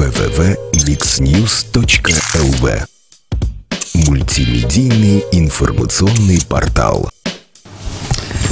www.mixnews.lv. Мультимедийный информационный портал.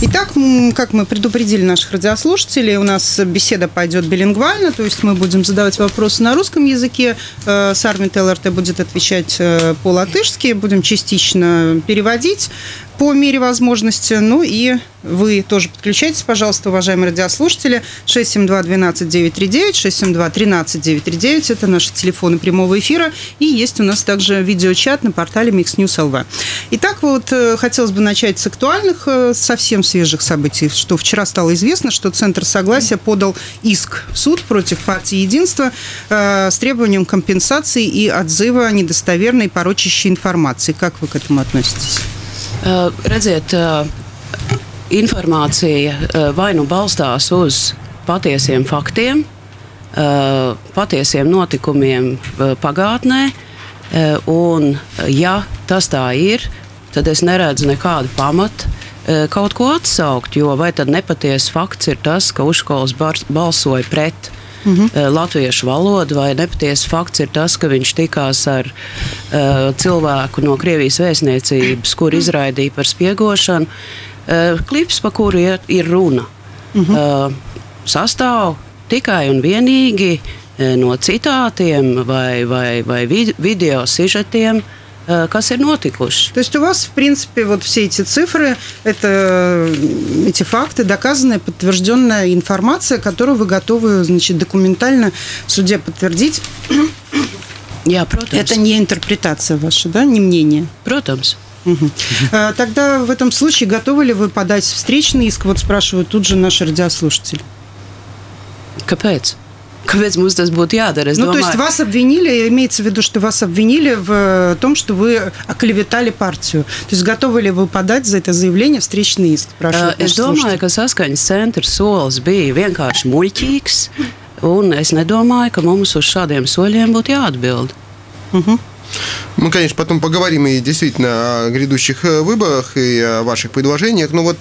Итак, как мы предупредили наших радиослушателей, у нас беседа пойдет билингвально, то есть мы будем задавать вопросы на русском языке, Сармит ЛРТ будет отвечать по-латышски, будем частично переводить по мере возможности. Ну и вы тоже подключайтесь, пожалуйста, уважаемые радиослушатели. 672-12-939, 672-13-939. Это наши телефоны прямого эфира. И есть у нас также видеочат на портале MixNews.lv. Итак, вот хотелось бы начать с актуальных, совсем свежих событий. Что вчера стало известно, что Центр Согласия подал иск в суд против партии «Единство» с требованием компенсации и отзыва недостоверной порочащей информации. Как вы к этому относитесь? Redziet, informācija vai nu balstās uz patiesiem faktiem, patiesiem notikumiem pagātnē, un ja tas tā ir, tad es neredzu nekādu pamatu kaut ko atsaukt, jo vai tad nepatiesa fakts ir tas, ka Ušakovs balsoja pret latviešu valodu, vai nepatiesa fakts ir tas, ka viņš tikās ar cilvēku no Krievijas vēstniecības, kur izraidīja par spiegošanu. Klips, pa kuru ir runa, sastāv tikai un vienīgi no citātiem vai video sižetiem, kas ir notikuši. То есть у вас, в принципе, вот все эти цифры, эти факты, доказанная, подтвержденная информация, которую вы готовы, значит, документально в суде подтвердить. Это не интерпретация ваша, да, не мнение? Protams. Тогда в этом случае готовы ли вы подать встречный иск? Вот спрашивают тут же наши радиослушатели. Kāpēc? Kāpēc mums tas būtu jādara? То есть вас обвинили, имеется в виду, что вас обвинили в том, что вы оклеветали партию. То есть готовы ли вы подать за это заявление встречный иск? Es domāju, ka saskaņas centra solis bija vienkārši muļķīgs, un es nedomāju, ka mums uz šādiem soļiem būtu jāatbild. Мы, конечно, потом поговорим и действительно о грядущих выборах и о ваших предложениях. Но вот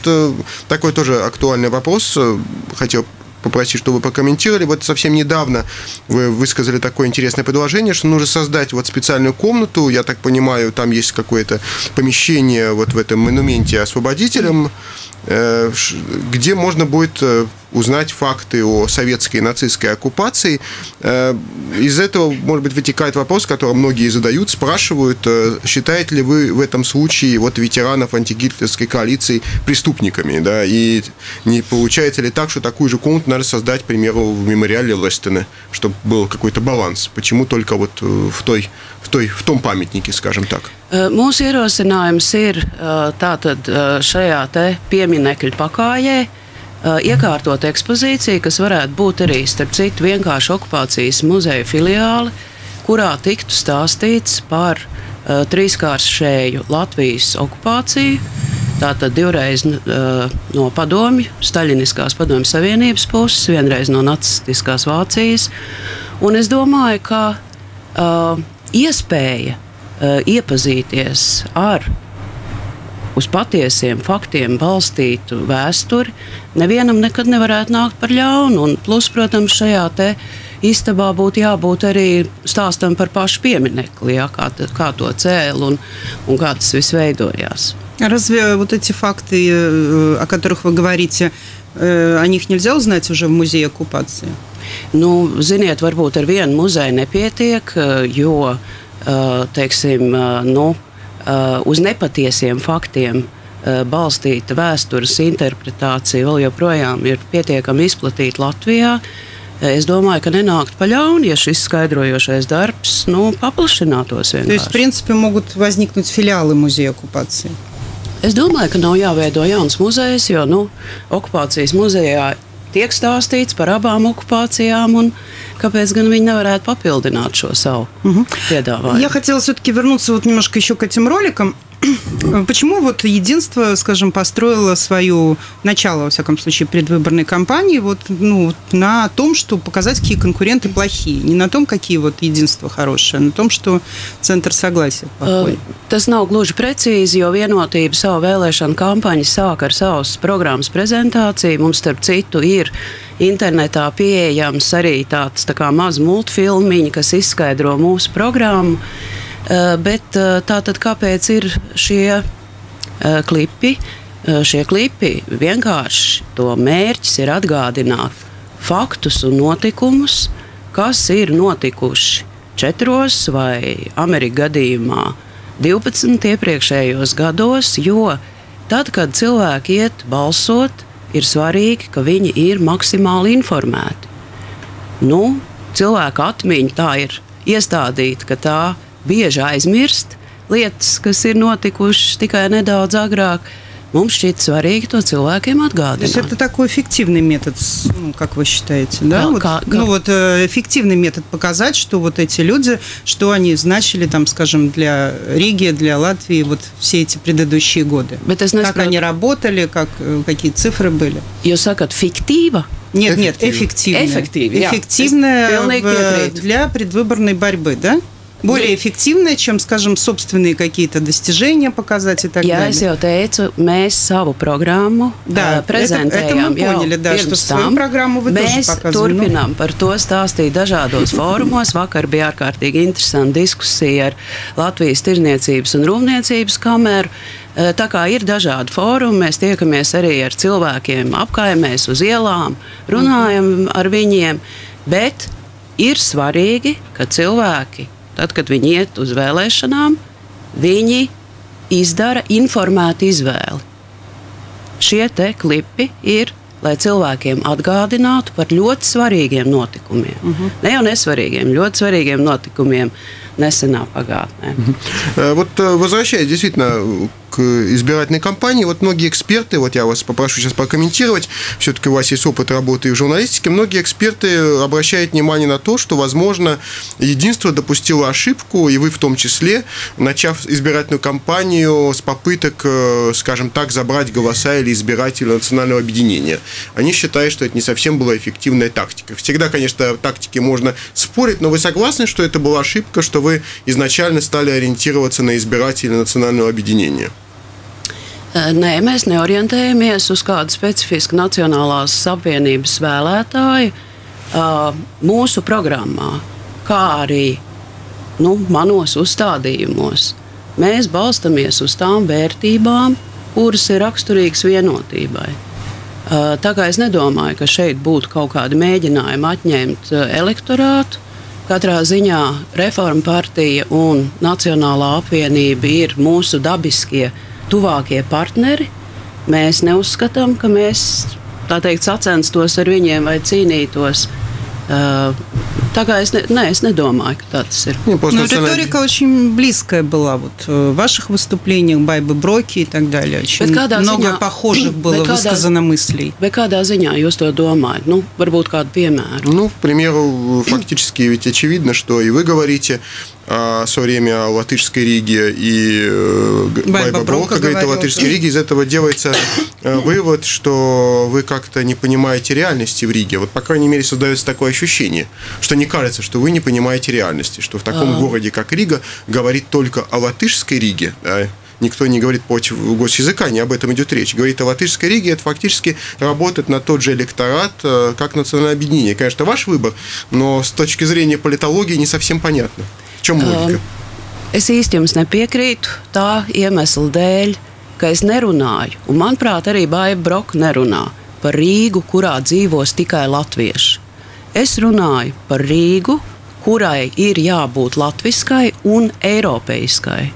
такой тоже актуальный вопрос. Хотел попросить, чтобы вы прокомментировали. Вот совсем недавно вы высказали такое интересное предложение, что нужно создать вот специальную комнату, я так понимаю, там есть какое-то помещение вот в этом монументе освободителям, где можно будет узнать факты о советской и нацистской оккупации. Из этого, может быть, вытекает вопрос, который многие задают, спрашивают, считаете ли вы в этом случае вот ветеранов антигитлеровской коалиции преступниками, да, и не получается ли так, что такую же комнату надо создать, к примеру, в мемориале Лестена, чтобы был какой-то баланс? Почему только вот в том памятнике, скажем так? Mūsu ierosinājums ir tātad šajā te pieminekļa pakājē iekārtot ekspozīciju, kas varētu būt arī, starp citu, vienkārši okupācijas muzeja filiāli, kurā tiktu stāstīts par trīskāršēju Latvijas okupāciju, tātad divreiz no padomju, Staļiniskās padomju savienības puses, vienreiz no nacistiskās Vācijas. Un es domāju, ka iespēja iepazīties ar uz patiesiem faktiem balstītu vēsturi nevienam nekad nevarētu nākt par ļaunu. Un plus, protams, šajā te istabā būtu jābūt arī stāstam par pašu pieminekli, ja, kā to cēl un kā tas viss veidojās. Разве вот эти факты, о которых вы говорите, о них нельзя узнать уже в музее оккупации? Nu, ziniet, varbūt ar vienu muzeju nepietiek, jo, teiksim, uz nepatiesiem faktiem balstīta vēstures interpretācija vēl joprojām ir pietiekami izplatīta Latvijā. Es domāju, ka nenākt pa ļaunu, ja šis skaidrojošais darbs, paplašinātos vienkārši. То есть, в принципе, могут возникнуть филиалы музея оккупации? Es domāju, ka nav jāveido jauns muzejs, jo, okupācijas muzejā tiek stāstīts par abām оккупациям, un kāpēc gan viņi nevarētu papildināt šo savu piedāvājumu? Я хотела все-таки вернуться вот немножко еще к этим роликам. Почему вот Единство, скажем, построило свое начало, во всяком случае, предвыборной кампании вот, на том, что показать, какие конкуренты плохие, не на том, какие вот Единство хорошие, а на том, что центр согласия плохой? Tas nav gluži precīzi, jo Vienotība savu vēlēšanu kampaņu sāk ar savas programmas prezentāciju. Mums, starp citu, ir internetā pieejams arī tāds tā kā maz multfilmiņi, kas izskaidro mūsu programmu. Bet tātad kāpēc ir šie klipi? Šie klipi vienkārši to mērķis ir atgādināt faktus un notikumus, kas ir notikuši 4 vai Amerikas gadījumā 12 iepriekšējos gados, jo tad, kad cilvēki iet balsot, ir svarīgi, ka viņi ir maksimāli informēti. Cilvēka atmiņa tā ir iestādīta, ka tā bieži aizmirst lietas, kas ir notikušas tikai nedaudz agrāk. Mums šķiet svarīgi to cilvēkiem atgādināt. То есть это такой эффективный метод, как вы считаете, да? Да, эффективный метод показать, что вот эти люди, что они значили, там, скажем, для Риги, для Латвии вот все эти предыдущие годы. Как они работали, какие цифры были. Jūs sakat fiktīva? Нет, эффективная. Эффективная для предвыборной борьбы, да? Более эффективная, чем, скажем, собственные какие-то достижения показать и так далее. Es jau teicu, mēs savu programmu prezentējām. Это мы поняли, да, что свою программу вы тоже показывали. Mēs turpinām par to stāstīt dažādos fórumos. Vakar bija ārkārtīgi interesanta diskusija ar Latvijas Tirdzniecības un Rūpniecības kameru. Tā kā ir dažādi fórumi, mēs tiekamies arī ar cilvēkiem apkaimēs uz ielām, runājam ar viņiem, bet ir svarīgi, ka cilvēki tad, kad viņi iet uz vēlēšanām, viņi izdara informētu izvēli. Šie te klipi ir, lai cilvēkiem atgādinātu par ļoti svarīgiem notikumiem. Ne jau nesvarīgiem, ļoti svarīgiem notikumiem nesenā pagātnē. Вот возвращаясь действительно к избирательной кампании, вот многие эксперты, вот я вас попрошу сейчас прокомментировать, все-таки у вас есть опыт работы в журналистике, многие эксперты обращают внимание на то, что, возможно, Единство допустило ошибку, и вы в том числе, начав избирательную кампанию с попыток, скажем так, забрать голоса или избирателей национального объединения. Они считают, что это не совсем была эффективная тактика. Всегда, конечно, в тактике можно спорить, но вы согласны, что это была ошибка, что вы изначально стали ориентироваться на избирателей национального объединения? Nē, mēs neorientējamies uz kādu specifisku Nacionālās apvienības vēlētāju mūsu programmā, kā arī manos uzstādījumos. Mēs balstamies uz tām vērtībām, kuras ir raksturīgas Vienotībai. Tā kā es nedomāju, ka šeit būtu kaut kādi mēģinājumi atņemt elektorātu. Katrā ziņā Reforma partija un Nacionālā apvienība ir mūsu dabiskie tuvākie partneri. Mēs neuzskatām, ka mēs, tā teikt, sacenstos ar viņiem vai cīnītos. Tā kā es nedomāju, ka tas ir. Но риторика очень близкая была вот в ваших выступлениях, Бaiba Broki и так далее. Очень много похожих было высказано мыслей. Vai kādā ziņā jūs to domājat? Varbūt kādu piemēru. К примеру, фактически ведь очевидно, что и вы говорите в свое время о Латышской Риге, и Бaiba Broka говорит о Латышской Риге. Из этого делается вывод, что вы как-то не понимаете реальности в Риге. Вот, по крайней мере, создается такое ощущение, что не кажется, что вы не понимаете реальности, что в таком городе, как Рига, говорит только о Латышской Риге, да? Никто не говорит против госязыка, не об этом идет речь. Говорит о Латышской Риге, это фактически работает на тот же электорат, как национальное объединение. Конечно, ваш выбор, но с точки зрения политологии не совсем понятно. В чем логика? Es īsti jums nepiekrītu tā iemesla dēļ, ka es nerunāju, un manuprāt arī Baiba Broka nerunā par Rīgu, kurā dzīvos tikai latvieši. Es runāju par Rīgu, kurai ir jābūt latviskai un eiropeiskai.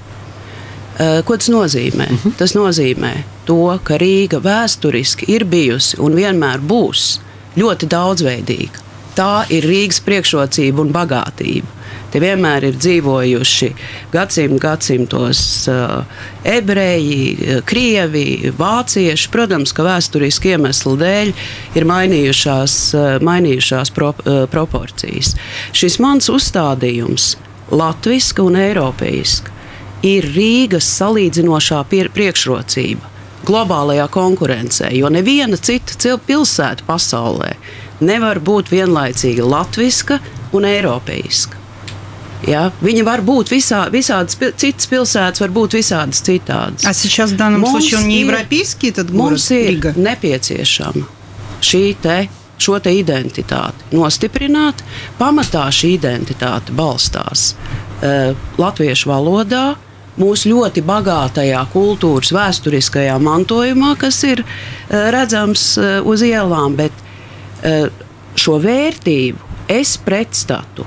Ko tas nozīmē? Tas nozīmē to, ka Rīga vēsturiski ir bijusi un vienmēr būs ļoti daudzveidīga. Tā ir Rīgas priekšrocība un bagātība. Te vienmēr ir dzīvojuši gadsimtos ebreji, krievi, vācieši. Protams, ka vēsturiski iemeslu dēļ ir mainījušās proporcijas. Šis mans uzstādījums, latviska un eiropeiska, ir Rīgas salīdzinošā priekšrocība globālajā konkurencē, jo neviena cita pilsēta pasaulē nevar būt vienlaicīgi latviska un eiropeiska. Ja? Viņa var būt visādas citas pilsētas, var būt visādas citādas. А сейчас в данном случае он не европейский, этот город Рига? Mums ir nepieciešama šo te identitāti nostiprināt. Pamatā šī identitāte balstās latviešu valodā, mūsu ļoti bagātajā kultūras vēsturiskajā mantojumā, kas ir redzams uz ielām, bet šo vērtību es pretstatu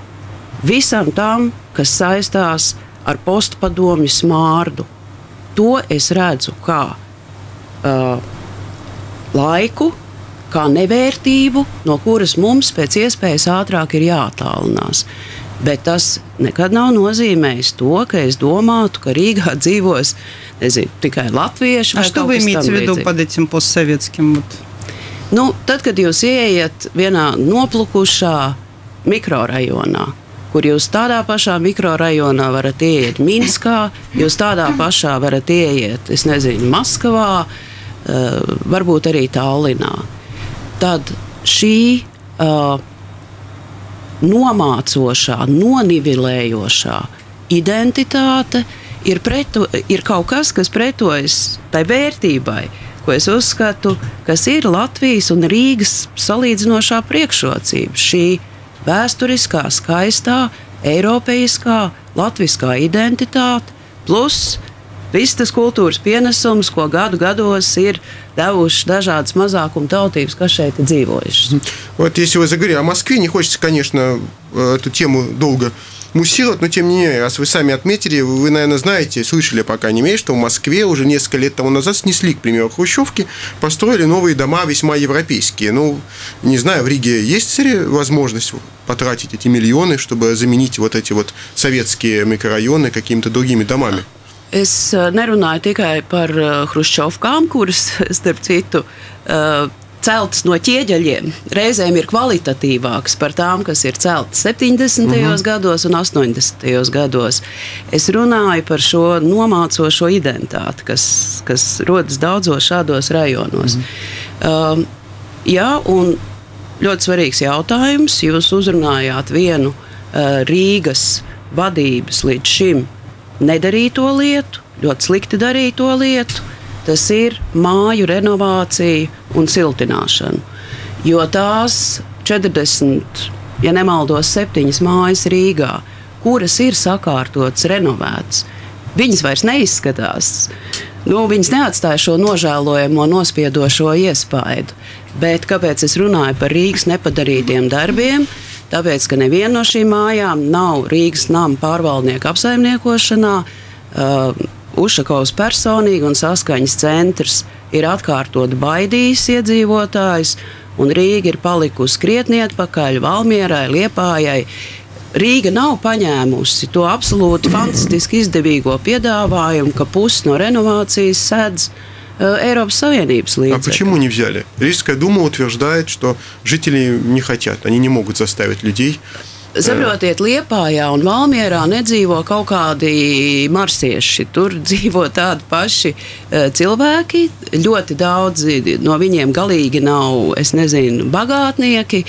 visam tam, kas saistās ar postpadomju smārdu. To es redzu kā laiku, kā nevērtību, no kuras mums pēc iespējas ātrāk ir jāattālinās. Bet tas nekad nav nozīmējis то, ka es domātu, ka Rīgā dzīvos, nezinu, tikai latvieši. А что вы имеете в виду под этим постсоветским? Nu, tad, kad jūs ieiet vienā noplukušā mikrorajonā, kur jūs tādā pašā mikrorajonā varat ieiet Minskā, jūs tādā pašā varat ieiet, es nezinu, Maskavā, varbūt arī Tallinā, tad šī nomācošā, nonivilējošā identitāte ir kaut kas, kas pretojas tai vērtībai, ko es uzskatu, kas ir Latvijas un Rīgas salīdzinošā priekšrocība. Šī vēsturiskā, skaistā, eiropeiskā, latviskā identitāte, plus viss tas kultūras pienesums, ko gadu gados ir devuši dažādas mazākuma tautības, kas šeit ir dzīvojušas. Вот если вы заговорили о Москве, не хочется, конечно, эту тему долго муссировать, но тем не менее, раз вы сами отметили, вы, наверное, знаете, слышали, по крайней мере, что в Москве уже несколько лет тому назад снесли, к примеру, хрущевки, построили новые дома весьма европейские. Ну, не знаю, в Риге есть возможность потратить эти миллионы, чтобы заменить вот эти вот советские микрорайоны какими-то другими домами? Es nerunāju tikai par hruščovkām, kuras, starp citu, celtas no ķieģeļiem. Reizēm ir kvalitatīvākas par tām, kas ir celtas 70. gados un 80. gados. Es runāju par šo nomācošo identitāti, kas rodas daudzos šādos rajonos. Jā, un ļoti svarīgs jautājums. Jūs uzrunājāt vienu Rīgas vadības līdz šim nedarīto lietu, ļoti slikti darīto lietu, tas ir māju renovācija un siltināšana. Jo tās 40, ja nemaldos, 7 mājas Rīgā, kuras ir sakārtotas, renovētas, viņas vairs neizskatās. Viņas neatstāja šo nožēlojamo, nospiedošo iespaidu. Bet kāpēc es runāju par Rīgas nepadarītiem darbiem? Tāpēc, ka neviena no šīm mājām nav Rīgas nama pārvaldnieka apsaimniekošanā. Ušakovs personīgi un saskaņas centrs ir atkārtot baidījis iedzīvotājus, un Rīga ir palikusi krietni atpakaļ Valmierai, Liepājai. Rīga nav paņēmusi to absolūti fantastiski izdevīgo piedāvājumu, ka pusi no renovācijas sedz Eiropas Savienības līdzekļi. А почему не взяли? Рижская дума утверждает, что жители не хотят, они не могут заставить людей. Saprotiet, Liepājā un Valmierā nedzīvo kaut kādi marsieši. Tur dzīvo tādi paši cilvēki. Ļoti daudzi no viņiem galīgi nav, es nezinu, bagātnieki.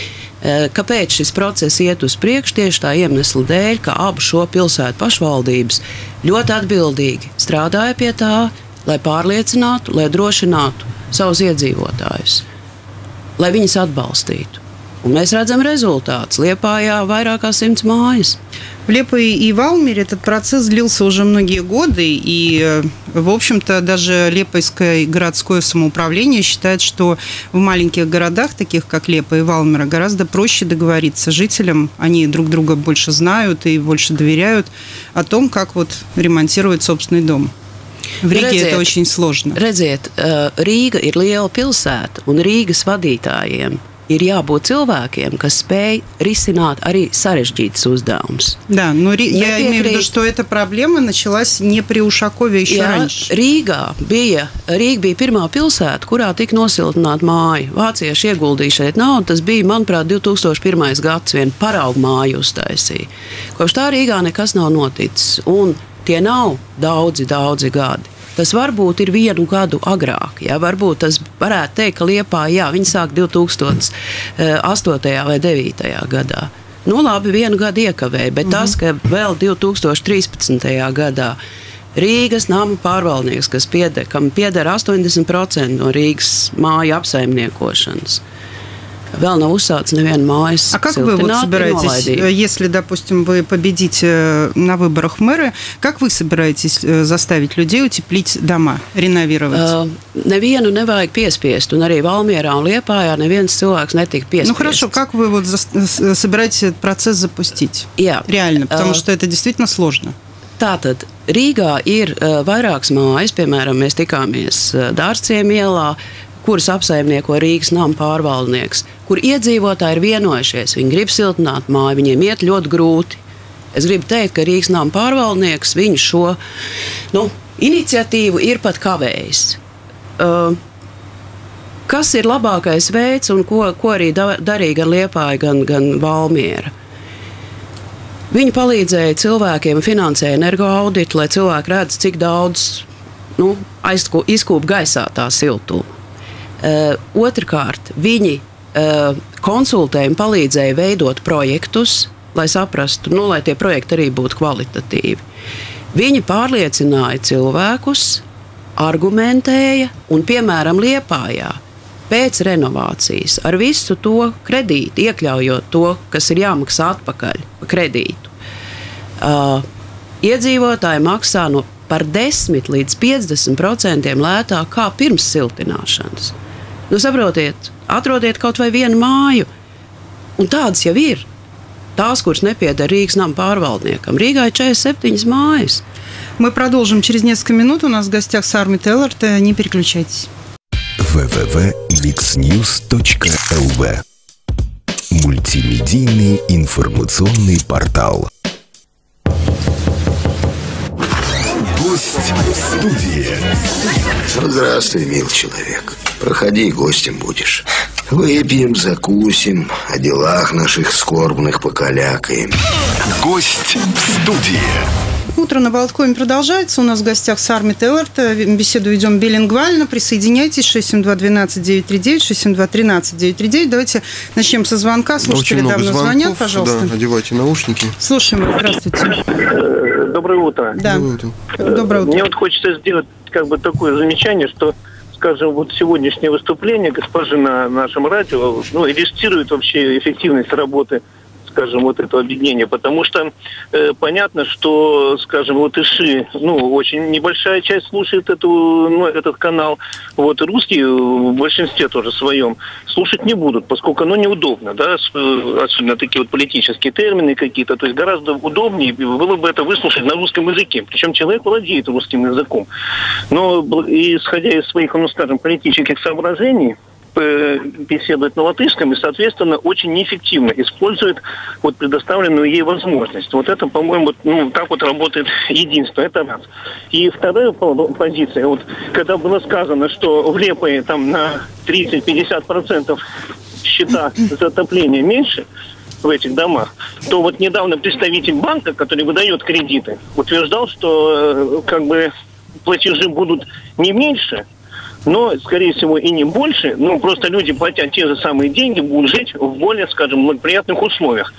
Kāpēc šis process iet uz priekšu? Tieši tā iemesla dēļ, ka abu šo pilsētu pašvaldības ļoti atbildīgi strādāja pie tā, lai pārliecinātu, lai drošinātu savus iedzīvotājus, lai viņus atbalstītu. Un mēs redzam результаты. Liepājā vairāk kā 100 mājas. В Лепое и Валмере этот процесс длился уже многие годы, и, в общем-то, даже Лепойское городское самоуправление считает, что в маленьких городах, таких как Лепо и Валмера, гораздо проще договориться жителям, они друг друга больше знают и больше доверяют о том, как вот ремонтировать собственный дом. В Риге это очень сложно. Redziet, Rīga ir liela pilsēta, un Rīgas vadītājiem ir jābūt cilvēkiem, kas spēj risināt arī sarežģītas uzdevumus. Да, но я имею в виду, что эта проблема началась не при Ушакове еще раньше. Rīga bija pirmā pilsēta, kurā tika nosiltināta māja. Vācieši ieguldīja šeit naudu, tas bija, manuprāt, 2001. gads, viena paraugu māju uztaisīja. Kopš tā Rīgā nekas nav noticis. Un tie nav daudzi gadi. Tas varbūt ir 1 gadu agrāk. Jā, varbūt tas varētu teikt, ka Liepāja, viņi sāk 2008. vai 2009. gadā. Nu labi, 1 gadu iekavēja, bet tas, ka vēl 2013. gadā Rīgas nama pārvaldnieks, kam pieder 80% no Rīgas māju apsaimniekošanas, vēl nav uzsācis nevienu mājas. А как вы вот собираетесь, если, допустим, вы победите на выборах в мэры, как вы собираетесь заставить людей утеплить дома, реновировать? Nevienu nevajag piespiest, un arī Valmierā un Liepājā neviens cilvēks netika piespiests. Ну хорошо, как вы вот собираетесь этот процесс запустить? Jā. Реально, потому что это действительно сложно. Tātad Rīgā ir vairākas mājas, piemēram, mēs tikāmies Dārciem ielā, kuras apsaimnieko Rīgas nama pārvaldnieks, kur iedzīvotāji ir vienojušies, viņi grib siltināt māju, viņiem iet ļoti grūti. Es gribu teikt, ka Rīgas nama pārvaldnieks viņu šo iniciatīvu ir pat kavējis. Kas ir labākais veids un ko arī darīja gan Liepāja, gan Valmiera? Viņi palīdzēja cilvēkiem, finansēja energoauditu, lai cilvēki redz, cik daudz izkūp gaisā tā siltuma. Otrkārt, viņi konsultēja un palīdzēja veidot projektus, lai saprastu, lai tie projekti arī būtu kvalitatīvi. Viņi pārliecināja cilvēkus, argumentēja un, piemēram, Liepājā pēc renovācijas ar visu to kredītu, iekļaujot to, kas ir jāmaksā atpakaļ pa kredītu. Iedzīvotāji maksā par 10 līdz 50% lētāk kā pirms siltināšanas. Saprotiet, atrodiet kaut vai vienu māju, un tādas jau ir. Tās, kuras nepieder Rīgas nama pārvaldniekam. Рīgā ir 47 mājas. Мы продолжим через несколько минут. У нас в гостях Сарми Теллерт. Не переключайтесь. www.mixnews.lv. Мультимедийный информационный портал. Гость в студии. Здравствуй, мил человек. Проходи, гостем будешь. Выпьем, закусим, о делах наших скорбных покалякаем. Гость в студии. Утро на Болткоме продолжается. У нас в гостях Сарми Теллерт. Беседу ведем билингвально. Присоединяйтесь. 672-12-939, 672-13-939. Давайте начнем со звонка. Слушатели давно звонят, пожалуйста. Да, одевайте наушники. Слушаем. Здравствуйте. Доброе утро. Да. Доброе утро. Мне вот хочется сделать такое замечание, что, скажем, вот сегодняшнее выступление госпожи на нашем радио иллюстрирует вообще эффективность работы, скажем, вот этого объединения, потому что понятно, что, скажем, вот ИШИ, очень небольшая часть слушает этот канал, вот русские в большинстве тоже своем слушать не будут, поскольку оно неудобно, да, особенно такие вот политические термины какие-то, то есть гораздо удобнее было бы это выслушать на русском языке, причем человек владеет русским языком, но исходя из своих, скажем, политических соображений, беседует на латышском и, соответственно, очень неэффективно использует предоставленную ей возможность. Вот это, по-моему, так вот работает единство. Это раз. И вторая позиция. Вот, когда было сказано, что в Лепое там на 30-50% счета за отопление меньше в этих домах, то вот недавно представитель банка, который выдает кредиты, утверждал, что платежи будут не меньше, но, скорее всего, и не больше, просто люди, платя те же самые деньги, будут жить в более, скажем, благоприятных условиях.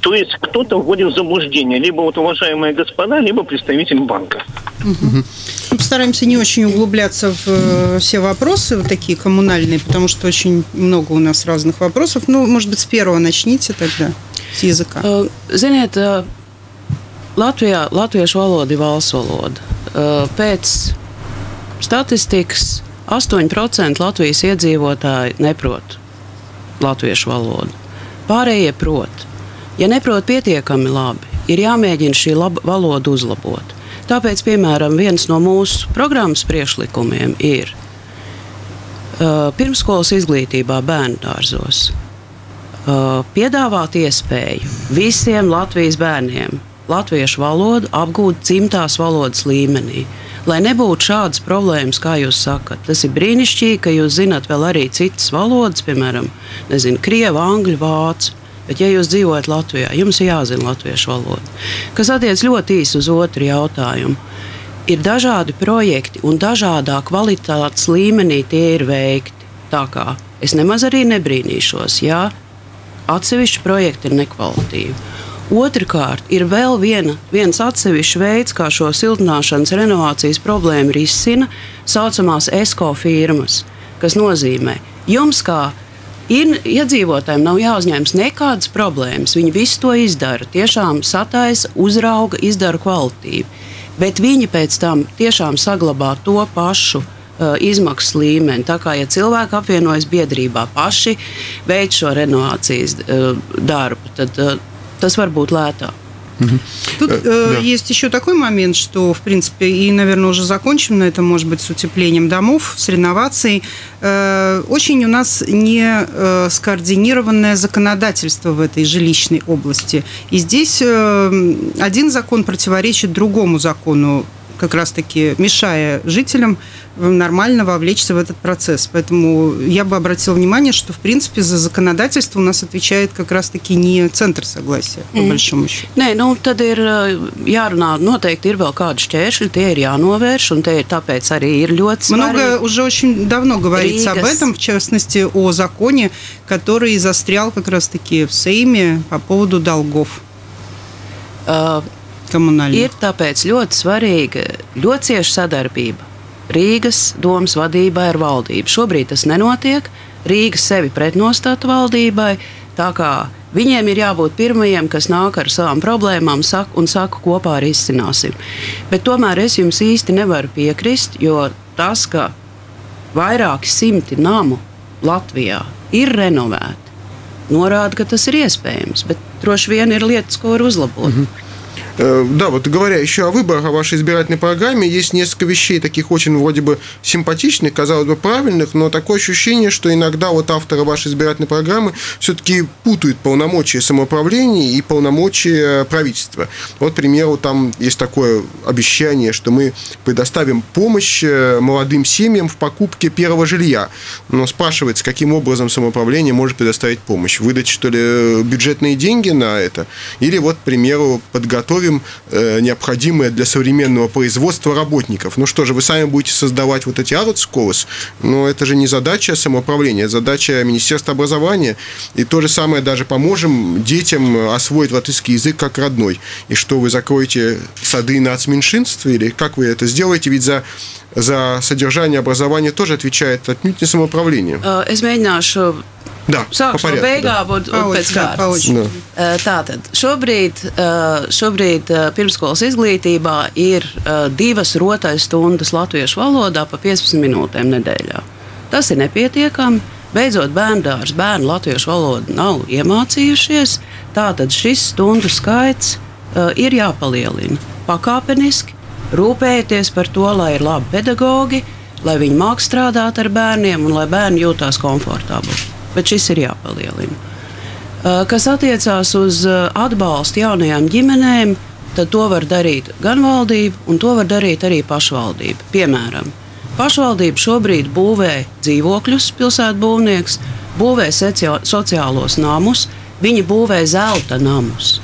То есть кто-то вводит в заблуждение, либо уважаемые господа, либо представитель банка. Мы постараемся не очень углубляться в все вопросы, вот такие коммунальные, потому что очень много у нас разных вопросов. Может быть, с первого начните тогда, с языка. Ziniet, latviešu valoda ir valsts valoda. Pēc statistikas 8% Latvijas iedzīvotāji neprot latviešu valodu. Pārējie prot. Ja neprot pietiekami labi, ir jāmēģina šī valoda uzlabot. Tāpēc, piemēram, viens no mūsu programmas priekšlikumiem ir pirmskolas izglītībā bērnu dārzos piedāvāt iespēju visiem Latvijas bērniem latviešu valodu apgūt dzimtās valodas līmenī. Lai nebūtu šādas problēmas, kā jūs sakat. Tas ir brīnišķīgi, ka jūs zināt vēl arī citas valodas, piemēram, krievu, angļu, vācu. Bet, ja jūs dzīvojat Latvijā, jums ir jāzina latviešu valoda. Kas attiec ļoti īsi uz otru jautājumu. Ir dažādi projekti un dažādā kvalitātes līmenī tie ir veikti. Tā kā es nemaz arī nebrīnīšos, ja atsevišķi projekti ir nekvalitīvi. Otrkārt, ir vēl viens atsevišķs veids, kā šo siltināšanas renovācijas problēmu risina saucamās ESCO firmas, kas nozīmē, jums kā iedzīvotājiem nav jāuzņemas nekādas problēmas. Viņi visu to izdara, tiešām sataisa, uzrauga, izdara kvalitīvi. Bet viņi pēc tam tiešām saglabā to pašu izmaksu līmeni. Tā kā, ja cilvēki apvienojas biedrībā paši veic šo renovācijas darbu, tad tas var būt лētāk. Тут есть еще такой момент, что, в принципе, и, наверное, уже закончим на этом, может быть, с утеплением домов, с реновацией. Очень у нас не скоординированное законодательство в этой жилищной области. И здесь один закон противоречит другому закону, как раз-таки мешая жителям нормально вовлечься в этот процесс. Поэтому я бы обратила внимание, что, в принципе, за законодательство у нас отвечает как раз-таки не центр согласия, по большому счету. Nē, tad ir jārunā, noteikti ir vēl kādi šķēršļi, tie ir jānovērš, un те tāpēc arī ir ļoti svarīgi. Много, уже очень давно говорится об этом, в частности, о законе, который застрял как раз-таки в Сейме по поводу долгов коммунальных. Ir tāpēc ļoti svarīga, ļoti cieša sadarbība Rīgas domas vadībā ar valdību. Šobrīd tas nenotiek. Rīga sevi pretnostata valdībai, tā kā viņiem ir jābūt pirmajiem, kas nāk ar savām problēmām un saka, kopā arī izcināsim. Bet tomēr es jums īsti nevaru piekrist, jo tas, ka vairāki simti namu Latvijā ir renovēti, norāda, ka tas ir iespējams, bet droši vien ir lietas, ko var uzlabot. Да, вот говоря еще о выборах, о вашей избирательной программе, есть несколько вещей таких очень вроде бы симпатичных, казалось бы, правильных, но такое ощущение, что иногда вот авторы вашей избирательной программы все-таки путают полномочия самоуправления и полномочия правительства. Вот, к примеру, там есть такое обещание, что мы предоставим помощь молодым семьям в покупке первого жилья. Но спрашивается, каким образом самоуправление может предоставить помощь? Выдать, что ли, бюджетные деньги на это? Или вот, к примеру, подготовить необходимое для современного производства работников. Ну что же, вы сами будете создавать вот эти arbeitskolas, но это же не задача самоуправления, это задача Министерства образования. И то же самое даже поможем детям освоить латышский язык как родной. И что, вы закроете сады нацменьшинств, или как вы это сделаете? Ведь за содержание образования тоже отвечает отнюдь не самоуправление. Es mēģināšu sākšu no beigām un pēc kārtas. Tātad, šobrīd pirmskolas izglītībā ir 2 rotaļstundas latviešu valodā pa 15 minūtēm nedēļā. Tas ir nepietiekami. Beidzot, bērni latviešu valodu nav iemācījušies, tātad šis stundu skaits ir jāpalielina pakāpeniski, rūpēties par to, lai ir labi pedagogi, lai viņi māk strādāt ar bērniem un lai bērni jūtās komfortabli. Bet šis ir jāpalielina. Kas attiecās uz atbalstu jaunajām ģimenēm, tad to var darīt gan valdība, un to var darīt arī pašvaldība. Piemēram, pašvaldība šobrīd būvē dzīvokļus, pilsētbūvnieks, būvē sociālos namus, viņi būvē zelta namus.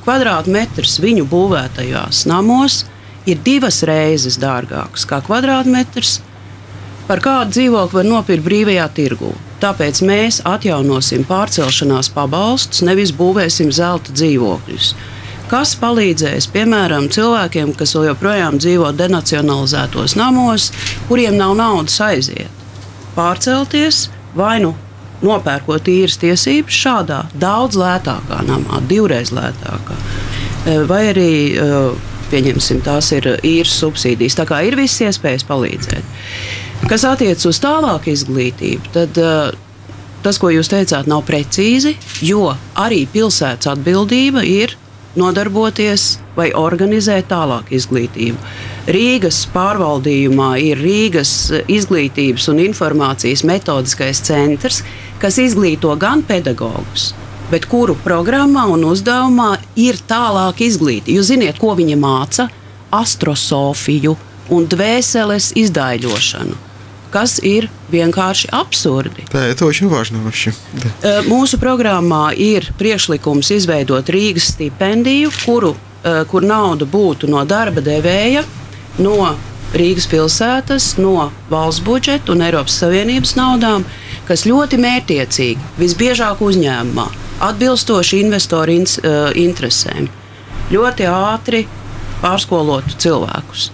Kvadrātmetrs viņu būvētajās namos ir 2 reizes dārgāks kā kvadrātmetrs, par kādu dzīvokli var nopirkt brīvajā tirgū. Tāpēc mēs atjaunosim pārcelšanās pabalstus, nevis būvēsim zelta dzīvokļus. Kas palīdzēs, piemēram, cilvēkiem, kas vēl joprojām dzīvo denacionalizētos namos, kuriem nav naudas aiziet, pārcelties vai nu nopērkot īres tiesības šādā daudz lētākā namā, 2 reizes lētākā. Vai arī, pieņemsim, tās ir īres subsīdijas. Tā kā ir visas iespējas palīdzēt. Kas attiec uz tālāku izglītību, tad tas, ko jūs teicāt, nav precīzi, jo arī pilsētas atbildība ir nodarboties vai organizēt tālāku izglītību. Rīgas pārvaldījumā ir Rīgas izglītības un informācijas metodiskais centrs, kas izglīto gan pedagogus, bet kuru programmā un uzdevumā ir tālāk izglītība. Jūs ziniet, ko viņa māca? Astrosofiju un dvēseles izdaiļošanu. kas ir vienkārši absurdi. Да, это очень важно вообще. Да. Mūsu programmā ir priekšlikums izveidot Rīgas stipendiju, kur nauda būtu no darba devēja, no Rīgas pilsētas, no valsts budžeta un Eiropas Savienības naudām, kas ļoti mērķtiecīgi, visbiežāk uzņēmumā, atbilstoši investoru interesēm, ļoti ātri pārskolotu cilvēkus.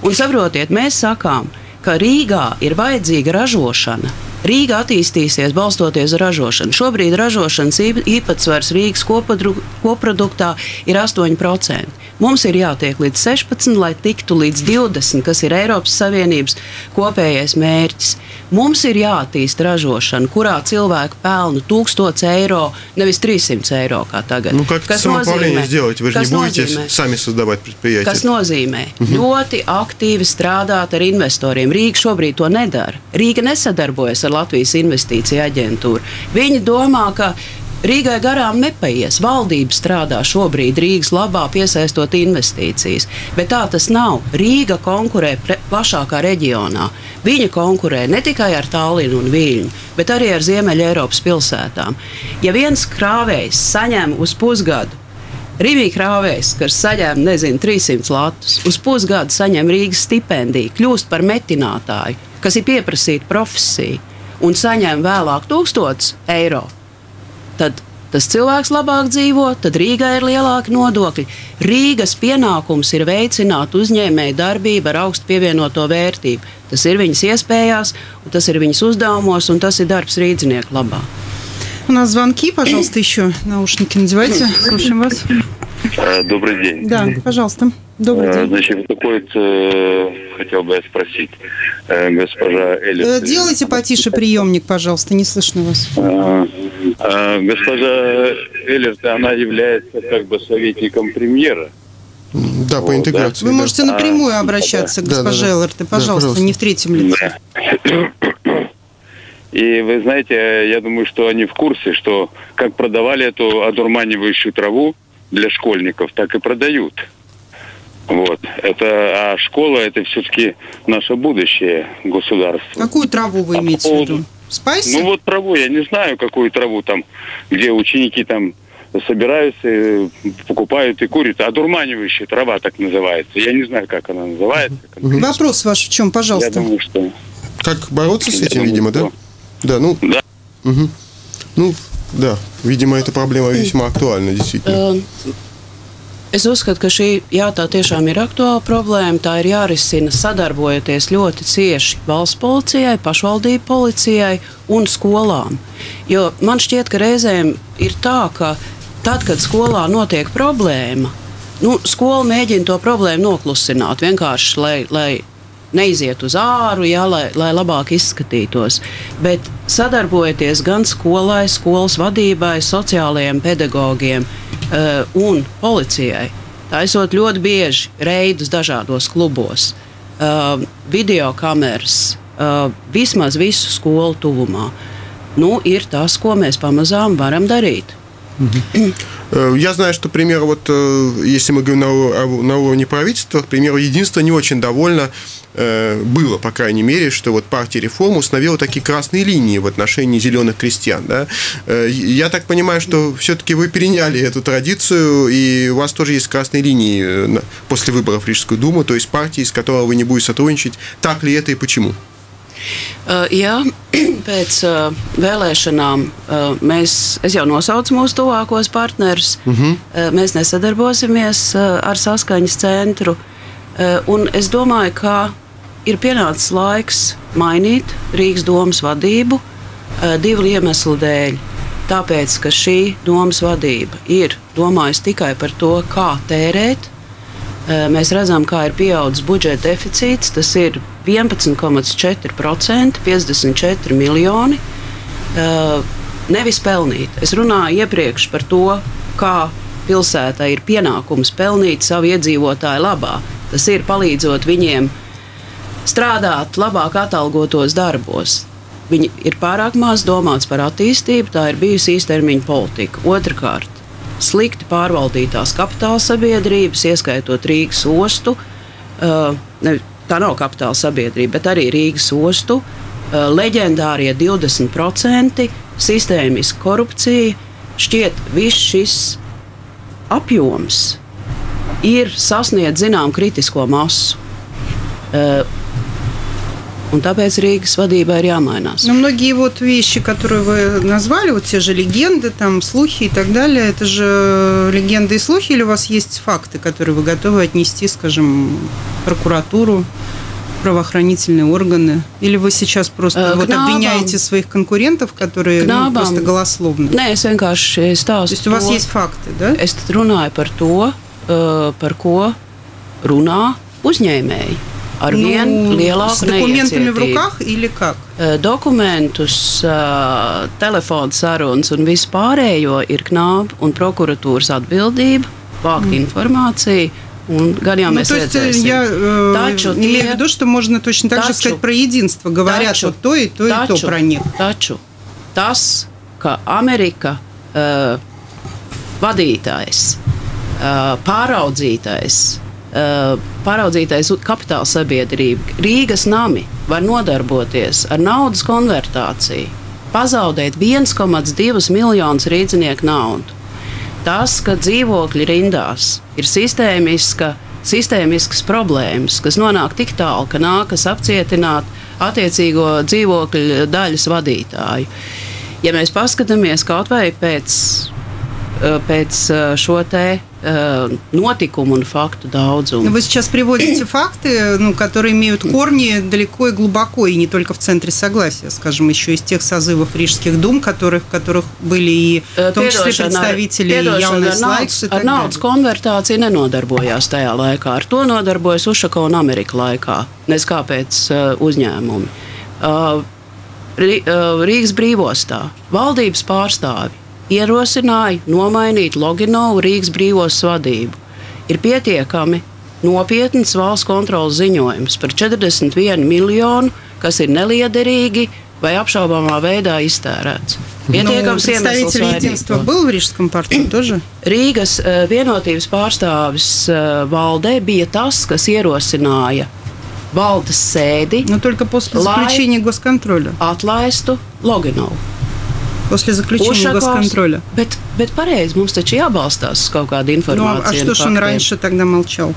Un saprotiet, mēs sakām, ka Rīgā ir vajadzīga ražošana. Rīga attīstīsies balstoties uz ražošanu. Šobrīd ražošanas īpatsvars Rīgas koproduktā ir 8%. Mums ir jātiek līdz 16, lai tiktu līdz 20, kas ir Eiropas Savienības kopējais mērķis. Mums ir jāattīst ražošana, kurā cilvēki pelna 1000 eiro, nevis 300 eiro kā tagad. Nu, как самоуправление сделать? Вы же не будете сами создавать предприятия. Kas nozīmē? Ļoti aktīvi strādāt ar investoriem. Rīga šobrīd to nedara. Rīga nesadarbojas ar Latvijas investīcija aģentūru. Viņi domā, ka Rīgai garām nepaies. Valdība strādā šobrīd Rīgas labā, piesaistot investīcijas. Bet tā tas nav. Rīga konkurē plašākā reģionā. Viņa konkurē ne tikai ar Tallinu un Viļņu, bet arī ar Ziemeļa Eiropas pilsētām. Ja viens krāvējs saņem uz pusgadu, Rīvī krāvējs, kas saņem, 300 latus, uz pusgadu saņem Rīgas stipendiju, kļūst par metinātāju, kas ir pieprasīta profesija, un saņem vēlāk 1000 eiro, tad tas cilvēks labāk dzīvo, tad Rīgai ir lielāki nodokļi. Rīgas pienākums ir veicināt uzņēmēju darbību ar augstu pievienoto vērtību. Tas ir viņas iespējās, un tas ir viņas uzdevumos, un tas ir darbs rīdzinieku labā. У нас звонки, пожалуйста, еще наушники надевайте. Слушаем вас. Добрый день. Да, пожалуйста. Добрый день. Значит, хотел бы я спросить, госпожа Эллерт. Делайте потише приемник, пожалуйста, не слышно вас. Госпожа Эллерт, она является как бы советником премьера. Да, по интеграции. Вы можете напрямую обращаться к госпоже Эллерт, пожалуйста, не в третьем лице. И вы знаете, я думаю, что они в курсе, что как продавали эту одурманивающую траву для школьников, так и продают. Вот. А школа – это все-таки наше будущее государство. Какую траву вы имеете в виду? Спайси? Ну вот траву, я не знаю, какую траву там, где ученики там собираются, покупают и курят. Одурманивающая трава так называется. Я не знаю, как она называется. Вопрос ваш в чем, пожалуйста? Я думаю, что... Как бороться с этим, видимо, да? Да, ну... Да. Угу. Ну, да, видимо, эта проблема весьма актуальна, действительно. Es uzskatu, ka šī tā tiešām ir aktuāla problēma. Tā ir jārisina sadarbojoties ļoti cieši valsts policijai, pašvaldību policijai un skolām. Jo man šķiet, ka reizēm ir tā, ka tad, kad skolā notiek problēma, skola mēģina to problēmu noklusināt, vienkārši, lai neiziet uz āru, lai labāk izskatītos. Bet sadarbojoties gan skolai, skolas vadībai, sociālajiem pedagogiem un policijai, taisot ļoti bieži reidus dažādos klubos, videokameras, vismaz visu skolu tuvumā, ir tas, ko mēs pamazām varam darīt. Я знаю, что, к примеру, вот если мы говорим на уровне правительства, к примеру, единство не очень довольно было, по крайней мере, что вот партия «Реформ» установила такие красные линии в отношении зеленых крестьян. Да? Я так понимаю, что все-таки вы переняли эту традицию, и у вас тоже есть красные линии после выборов в Рижскую думу, то есть партии, с которой вы не будете сотрудничать. Так ли это и почему? Jā, pēc vēlēšanām es jau nosaucu mūsu tuvākos partnerus. Mēs nesadarbosimies ar saskaņas centru. Un es domāju, ka ir pienācis laiks mainīt Rīgas domas vadību divu iemeslu dēļ. Tāpēc, ka šī domas vadība ir domājusi tikai par to, kā tērēt. Mēs redzam, kā ir pieaudzis budžeta deficīts. Tas ir 11,4%, 54 miljoni. Nevis pelnīt. Es runāju iepriekš par to, kā pilsētai ir pienākums pelnīt savu iedzīvotāju labā. Tas ir palīdzot viņiem strādāt labāk atalgotos darbos. Viņi ir pārāk maz domāts par attīstību, tā ir bijusi īstermiņa politika. Otrakārt, slikti pārvaldītās kapitāla sabiedrības, ieskaitot Rīgas ostu, tā nav kapitāla sabiedrība, bet arī Rīgas ostu, leģendārie 20%, sistēmiska korupcija, šķiet viss šis apjoms ir sasniedz zinām kritisko masu. И tāpēc Рīgas vadībai ir jāmainās. Но многие вот вещи, которые вы назвали, вот те же легенды, там, слухи и так далее, это же легенды и слухи, или у вас есть факты, которые вы готовы отнести, скажем, в прокуратуру, правоохранительные органы? Или вы сейчас просто обвиняете своих конкурентов, которые просто голословны? Nē, es vienkārši stāstu. То есть у вас есть факты, да? Es runāju par to, par ko runā uzņēmēji. Ar vien lielāku с документами в руках или как? Dokumentus, telefonu sarunas un visu pārējo ir Knabu un prokuratūras atbildība vākt informāciju. Gan jau mēs redzēsim. Я имею в виду, что можно точно так же сказать про единство. Говорят вот то и то, и то про них. Taču tas, ka Amerika vadītājs, pāraudzītais kapitāla sabiedrība, Rīgas nami var nodarboties ar naudas konvertāciju, pazaudēt 1,2 miljonus rīdzinieku naudu. Tas, ka dzīvokļi rindās ir sistēmiskas problēmas, kas nonāk tik tālu, ka nākas apcietināt attiecīgo dzīvokļu daļas vadītāju. Ja mēs paskatāmies kaut vai pēc šo te нотикум и факту daudzumu. Вы сейчас приводите факты, которые имеют корни далеко и глубоко, и не только в центре согласия, скажем, еще из тех созывов Рижских дум, в которых были и в том числе представители Jaunais laiks. Ar naudas konvertāciju nenodarbojās tajā laikā. Ar to nodarbojas Ušako un Amerika laikā, nes kāpēc uzņēmumi. Rīgas brīvostā valdības pārstāvi ierosināja nomainīt Loginovu Rīgas brīvos vadību. Ir pietiekami nopietns valsts kontrolas ziņojums par 41 miljonu, kas ir neliederīgi vai apšaubāmā veidā iztērēts. Представитель единства был в Рижском порту тоже? Rīgas vienotības pārstāvis valdē bija tas, kas ierosināja valdes sēdi, но только после заключения госконтроля. Atlaistu Loginovu. После заключения госконтроля. Bet pareizi, mums taču jābalstās uz kaut kādu informāciju. А что ж он раньше тогда молчал?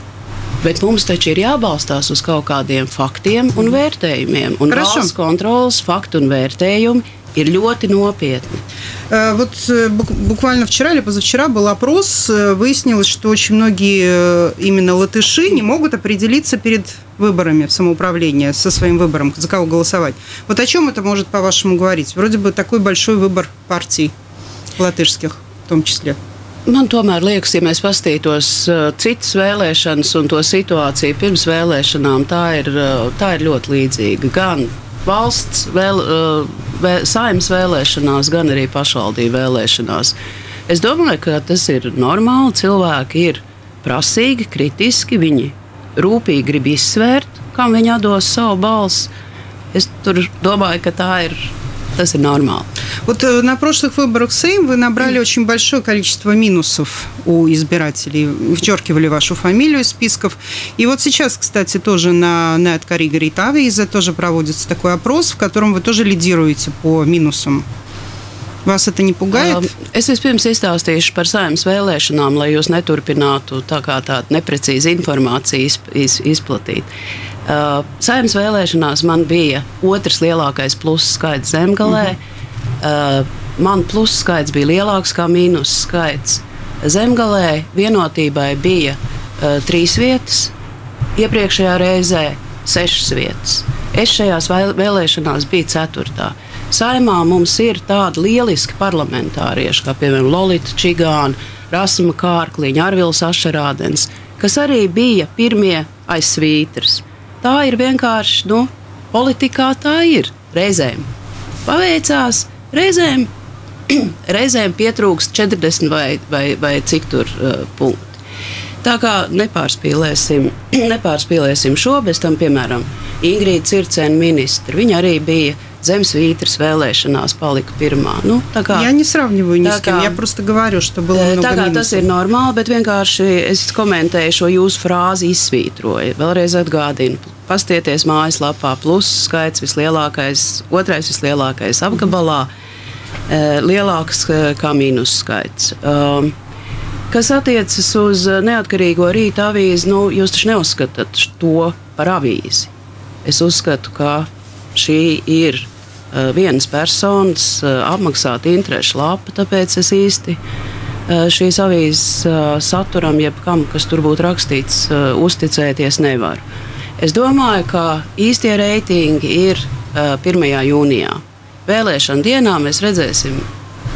Bet mums taču ir jābalstās uz kaut kādiem faktiem un vērtējumiem. Un valsts kontrolas faktu un vērtējumi ir ļoti nopietni. Вот буквально вчера или позавчера был опрос, выяснилось, что очень многие именно латыши не могут определиться перед выборами в самоуправление, со своим выбором, за кого голосовать. Вот о чем это может, по-вашему, говорить? Вроде бы такой большой выбор партий латышских в том числе. Man tomēr liekas, ja mēs paskatītos citas vēlēšanas un to situāciju pirms vēlēšanām, tā ir ļoti līdzīga. Gan valsts saimnes vēlēšanās, gan arī pašvaldību vēlēšanās. Es domāju, ka tas ir normāli. Cilvēki ir prasīgi, kritiski, viņi rūpīgi grib izsvērt, kam viņi dos savu balsi. Es domāju, ka tas ir нормально. Вот на прошлых выборах в Сейм вы набрали очень большое количество минусов у избирателей, вычеркивали вашу фамилию из списков. И вот сейчас, кстати, тоже на Neatkarīga Rīta avīze тоже проводится такой опрос, в котором вы тоже лидируете по минусам. Вас это не пугает? Es vispirms izstāstīšu par saimnes vēlēšanām, lai jūs neturpinātu tādu neprecīzu informāciju izplatīt. Saimnes vēlēšanās man bija otrs lielākais pluss skaits Zemgalē. Man pluss skaits bija lielāks kā mīnus skaits. Zemgalē vienotībai bija 3 vietas, iepriekšējā reizē 6 vietas. Es šajās vēlēšanās biju 4. Saimā mums ir tādi lieliski parlamentārieši, kā piemēram Lolita Čigāna, Rasma Kārkliņa, Arvils Ašarādens, kas arī bija pirmie aiz svītras. Tā ir vienkārši, politikā tā ir. Reizēm paveicās, reizēm pietrūkst 40 vai cik tur punkti. Tā kā nepārspīlēsim šo, bez tam, piemēram, Ingrīda Circēna ministra, viņa arī bija Zemsvītras vēlēšanās, palika pirmā. Я не сравниваю ни с кем, я просто говорю, что было много минусов. Tas ir normāli, bet vienkārši es komentēju šo jūsu frāzi izsvītroju. Vēlreiz atgādinu. pastieties mājaslapā, plus skaits vislielākais, otrais vislielākais apgabalā, lielāks kā mīnus skaits. Kas attiecas uz neatkarīgo Rīta avīzi, jūs taču neuzskatāt to par avīzi. Es uzskatu, ka šī ir vienas personas apmaksāta interešu lapa, tāpēc es īsti šīs avīzes saturam, jebkam, kas tur būtu rakstīts, uzticēties nevaru. Es domāju, ka īstie reitingi ir 1. jūnijā. Vēlēšana dienā mēs redzēsim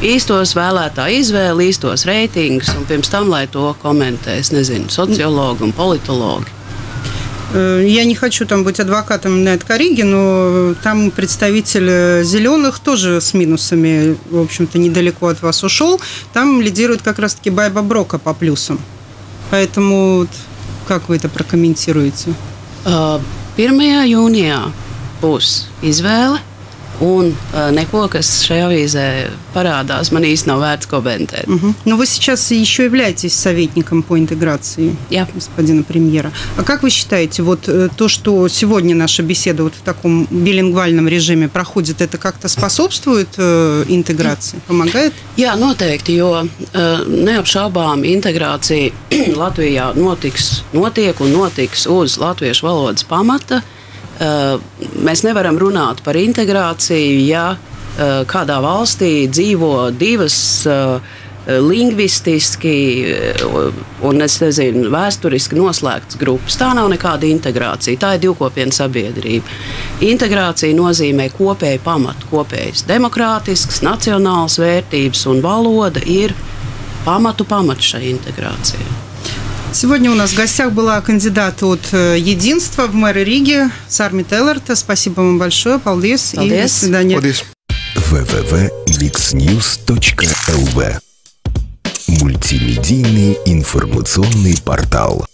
īstos vēlētāju izvēli, īstos reitingus, un pirms tam, lai to komentēs, sociologi un politologi. Я не хочу там быть адвокатом Нед Кариги, но там представитель «Зеленых» тоже с минусами, в общем-то, недалеко от вас ушел. Там лидирует как раз-таки Байба Брока по плюсам. Поэтому как вы это прокомментируете? 1. jūnijā būs izvēle, un neko, kas šajā avīzē парадās, man īsti nav vērts комментировать. Но вы сейчас еще являетесь советником по интеграции господина премьера. А как вы считаете, вот то, что сегодня наша беседа вот в таком билингвальном режиме проходит, это как-то способствует интеграции, помогает? Jā, noteikti, jo neapšaubām integrācija Latvijā notiek un notiks uz latviešu valodas pamata. Mēs nevaram runāt par integrāciju, ja kādā valstī dzīvo divas lingvistiski un, vēsturiski noslēgtas grupas. Tā nav nekāda integrācija, tā ir divkopiena sabiedrība. Integrācija nozīmē kopēju pamatu, kopējas demokrātiskas, nacionālas vērtības, un valoda ir pamatu šai интеграции. Сегодня у нас в гостях была кандидат от Единства в мэры Риги Сарми Теллерте. Спасибо вам большое. Paldies. И до свидания. www.mixnews.lv Мультимедийный информационный портал.